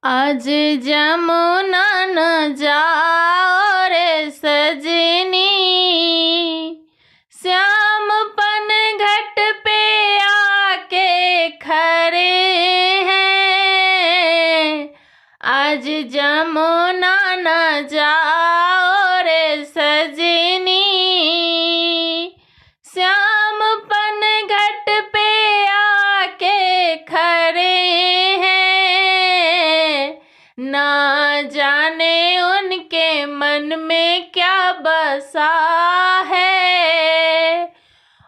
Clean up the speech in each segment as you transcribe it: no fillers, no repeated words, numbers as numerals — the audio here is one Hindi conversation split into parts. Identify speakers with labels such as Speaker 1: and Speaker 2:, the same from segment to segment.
Speaker 1: आज जमुना न जाओ रे सजनी, श्यामपन घाट पे आके खड़े हैं। आज जमुना न जाओ रे सजनी, श्यामपन घाट पे आके खड़े हैं। ना जाने उनके मन में क्या बसा है,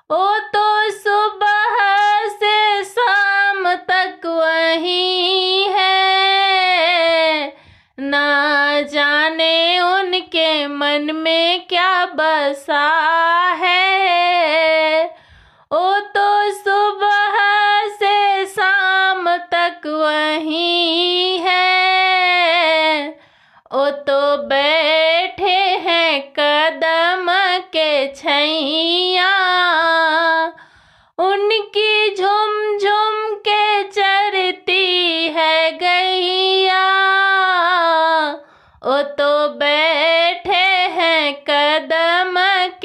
Speaker 1: वो तो सुबह से शाम तक वहीं है। ना जाने उनके मन में क्या बसा है, वो तो सुबह से शाम तक वहीं है। वो तो बैठे हैं कदम के छैया, उनकी झुम झुम के चरती है गैया। वो तो बैठे हैं कदम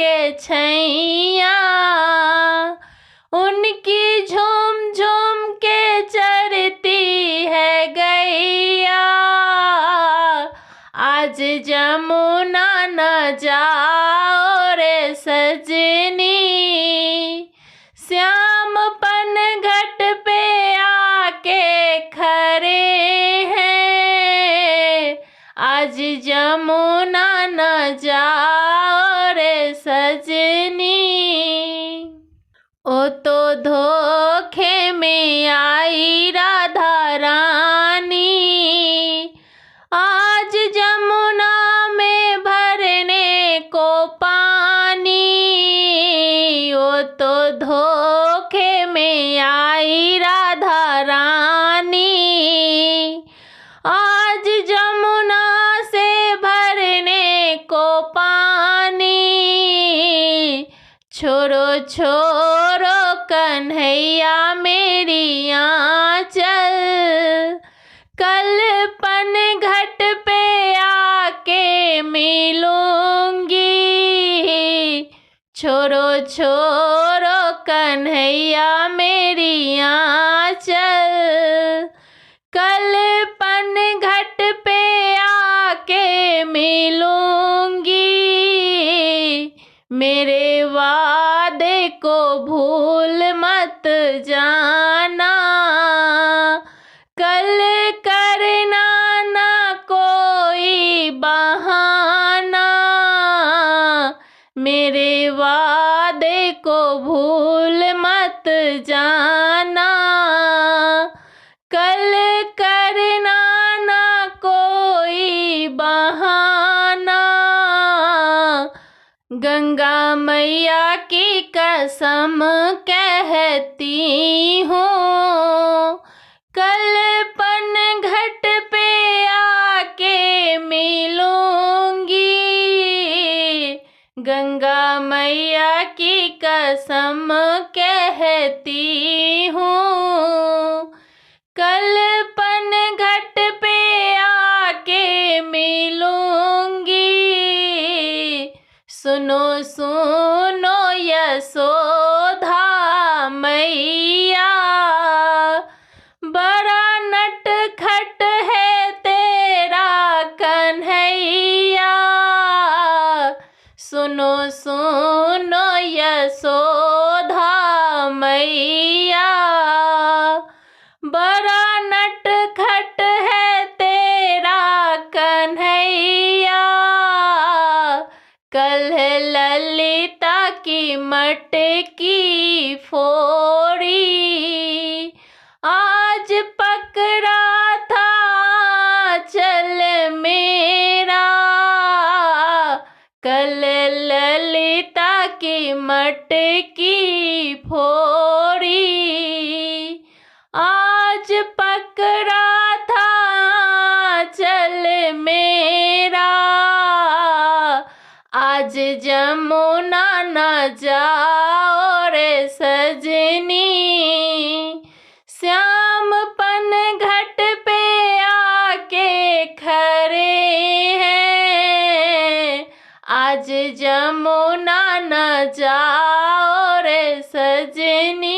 Speaker 1: के छैया, उनकी झुम झुम के चरती है गैया। आज जमुना न जाओ रे सजनी, श्यामपन घाट पे आके खड़े हैं। आज जमुना न जाओ रे सजनी। ओ तो धोखे में आई राधा रानी, आज जमुना में भरने को पानी। ओ तो धोखे में आई राधा रानी, आज जमुना से भरने को पानी। छोड़ो छोड़ो कन्हैया मेरी आंचल, कल पन घाट पे आके मिलूंगी। छोड़ो छोड़ो कन्हैया मेरी आंचल, कल पन घाट पे आके मिलूंगी। मेरे वादे को भूल मत जाना, कल करना ना कोई बहाना। मेरे वादे को भूल मत जाना, कल करना ना कोई बहाना। गंगा मैया की कसम कहती हूँ, कल पन घाट पे आके मिलूंगी। गंगा मैया की कसम कहती हूँ, कल पन घाट पे आके मिलूंगी। सुनो सुनो यशोदा मैया, बड़ा नटखट है तेरा कन्हैया। सुनो सुनो यशोदा मैया, बड़ा नटखट है तेरा कन्हैया। कल ललिता की मटकी फोड़ी, आज पकड़ा था चल मेरा। कल ललिता की मटकी फोड़ी, आज पकड़ा था चल मेरा। आज जमुना न जाओ रे सजनी, श्यामपन घाट पे आज जमुना न जाओ रे सजनी।